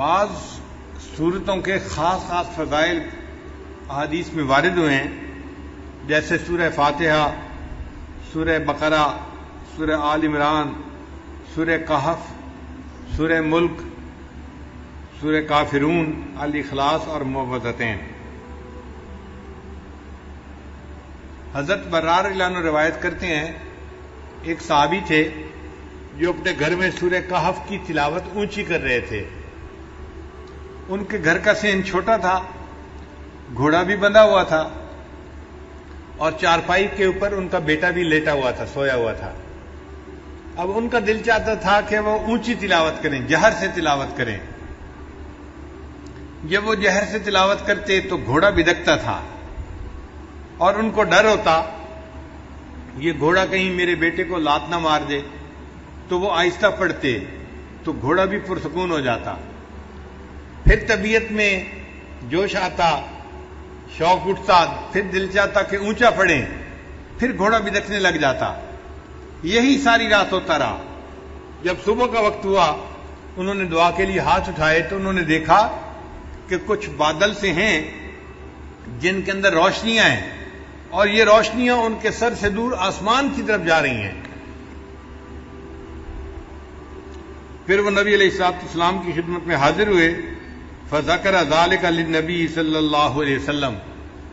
بعض صورتوں کے خاص خاص فضائل احادیث میں وارد ہوئے ہیں، جیسے سورہ فاتحہ، سورہ بقرہ، سورہ آل عمران، سورہ کہف، سورہ ملک، سورہ کافرون، الاخلاص اور معوذتین۔ حضرت برار رضی اللہ عنہ روایت کرتے ہیں، ایک صحابی تھے جو اپنے گھر میں سورہ کہف کی تلاوت اونچی کر رہے تھے۔ ان کے گھر کا صحن چھوٹا تھا، گھوڑا بھی بندھا ہوا تھا اور چارپائی کے اوپر ان کا بیٹا بھی لیٹا ہوا تھا، سویا ہوا تھا۔ اب ان کا دل چاہتا تھا کہ وہ اونچی تلاوت کریں، جہر سے تلاوت کریں۔ جب وہ جہر سے تلاوت کرتے تو گھوڑا بدکتا تھا اور ان کو ڈر ہوتا یہ گھوڑا کہیں میرے بیٹے کو لات نہ مار دے، تو وہ آہستہ پڑھتے تو گھوڑا بھی پرسکون ہو جاتا۔ پھر طبیعت میں جوش آتا، شوق اٹھتا، پھر دل چاہتا کہ اونچا پڑھیں، پھر گھوڑا بدکنے لگ جاتا۔ یہی ساری رات ہوتا رہا۔ جب صبح کا وقت ہوا، انہوں نے دعا کے لیے ہاتھ اٹھائے تو انہوں نے دیکھا کہ کچھ بادل سے ہیں جن کے اندر روشنیاں ہیں، اور یہ روشنیاں ان کے سر سے دور آسمان کی طرف جا رہی ہیں۔ پھر وہ نبی علیہ السلام کی خدمت میں حاضر ہوئے، فذکر ذلک للنبی صلی اللہ علیہ وسلم۔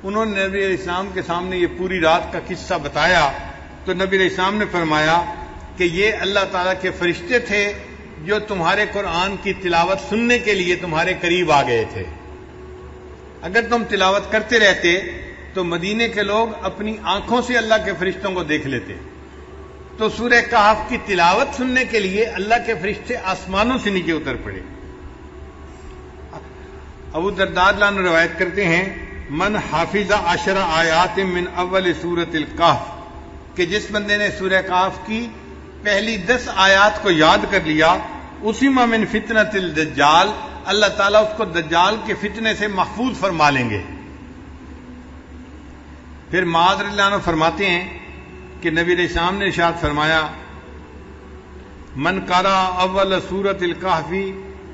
انہوں نے نبی علیہ السلام کے سامنے یہ پوری رات کا قصہ بتایا تو نبی علیہ السلام نے فرمایا کہ یہ اللہ تعالیٰ کے فرشتے تھے جو تمہارے قرآن کی تلاوت سننے کے لیے تمہارے قریب آ گئے تھے۔ اگر تم تلاوت کرتے رہتے تو مدینے کے لوگ اپنی آنکھوں سے اللہ کے فرشتوں کو دیکھ لیتے۔ تو سورہ کہف کی تلاوت سننے کے لیے اللہ کے فرشتے آسمانوں سے نیچے اتر پڑے۔ ابو درداء رضی اللہ عنہ روایت کرتے ہیں، من حافظ 10 آیات من اول سورۃ الکہف، کہ جس بندے نے سورہ کہف کی پہلی 10 آیات کو یاد کر لیا، اسی من فتنۃ الدجال، اللہ تعالیٰ اس کو دجال کے فتنے سے محفوظ فرما لیں گے۔ پھر معاذ رضی اللہ عنہ فرماتے ہیں کہ نبی علیہ السلام نے ارشاد فرمایا، من قرأ اول سورۃ الکہف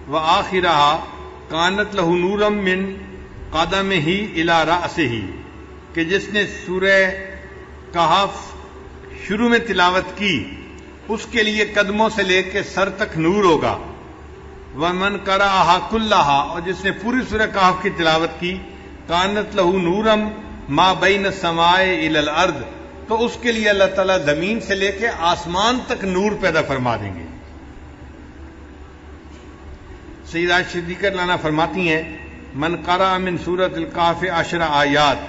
وآخرها کانت لہ نورا من قدمہ الی رأسہ، کہ جس نے سورہ کہف شروع میں تلاوت کی اس کے لیے قدموں سے لے کے سر تک نور ہوگا۔ ومن قرأہا کلہا، اور جس نے پوری سورہ کہف کی تلاوت کی، کانت لہ نورا ما بین السماء الی الارض، تو اس کے لیے اللہ تعالیٰ زمین سے لے کے آسمان تک نور پیدا فرما دیں گے۔ سیدہ صدیقہ رضی اللہ عنہا فرماتی ہیں، من قرأ من سورۃ الکہف 10 آیات،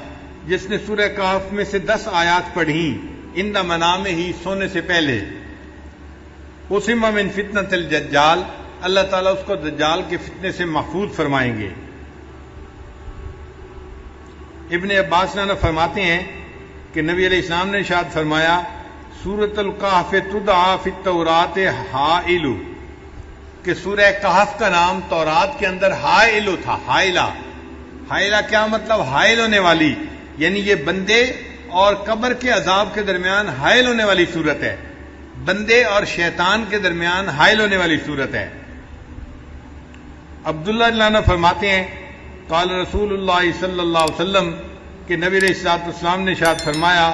جس نے سورہ کہف میں سے 10 آیات پڑھیں عند منامہ، سونے سے پہلے، اسم من فتنۃ الدجال، اللہ تعالیٰ اس کو دجال کے فتنے سے محفوظ فرمائیں گے۔ ابن عباس رضی اللہ عنہ فرماتے ہیں کہ نبی علیہ السلام نے ارشاد فرمایا، سورۃ الکہف تدعی فی التوراۃ حائل، کہ سورہ کہف کا نام تورات کے اندر حائل تھا۔ حائلہ، حائلہ کیا مطلب؟ حائل ہونے والی، یعنی یہ بندے اور قبر کے عذاب کے درمیان حائل ہونے والی صورت ہے، بندے اور شیطان کے درمیان حائل ہونے والی صورت ہے۔ عبداللہ رضی اللہ عنہ فرماتے ہیں، قال رسول اللہ صلی اللہ علیہ وسلم، کہ نبی علیہ السلام نے ارشاد فرمایا،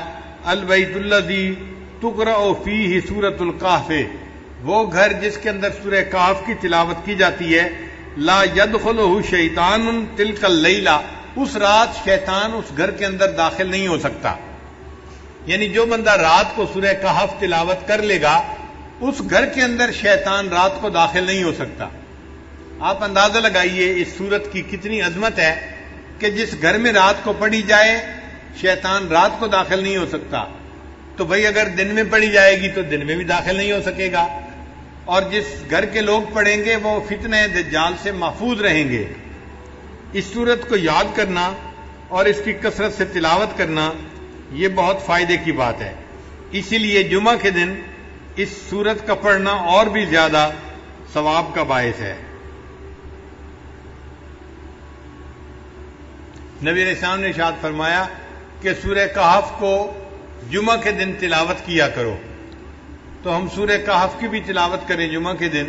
البیت الذی تقرأ فیہ سورۃ الکہف، وہ گھر جس کے اندر سورہ کہف کی تلاوت کی جاتی ہے، لا یدخلہ شیطان تلک اللیلہ، اس رات شیطان اس گھر کے اندر داخل نہیں ہو سکتا۔ یعنی جو بندہ رات کو سورہ کہف تلاوت کر لے گا، اس گھر کے اندر شیطان رات کو داخل نہیں ہو سکتا۔ آپ اندازہ لگائیے اس سورت کی کتنی عظمت ہے کہ جس گھر میں رات کو پڑھی جائے شیطان رات کو داخل نہیں ہو سکتا، تو بھئی اگر دن میں پڑھی جائے گی تو دن میں بھی داخل نہیں ہو سکے گا، اور جس گھر کے لوگ پڑھیں گے وہ فتنہ دجال سے محفوظ رہیں گے۔ اس سورت کو یاد کرنا اور اس کی کثرت سے تلاوت کرنا یہ بہت فائدے کی بات ہے، اسی لیے جمعہ کے دن اس سورت کا پڑھنا اور بھی زیادہ ثواب کا باعث ہے۔ نبی علیہ السلام نے ارشاد فرمایا کہ سورہ کہف کو جمعہ کے دن تلاوت کیا کرو، تو ہم سورہ کہف کی بھی تلاوت کریں جمعہ کے دن،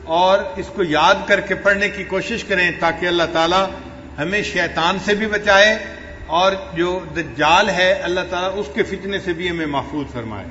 اور اس کو یاد کر کے پڑھنے کی کوشش کریں تاکہ اللہ تعالیٰ ہمیں شیطان سے بھی بچائے اور جو دجال ہے اللہ تعالیٰ اس کے فتنے سے بھی ہمیں محفوظ فرمائے۔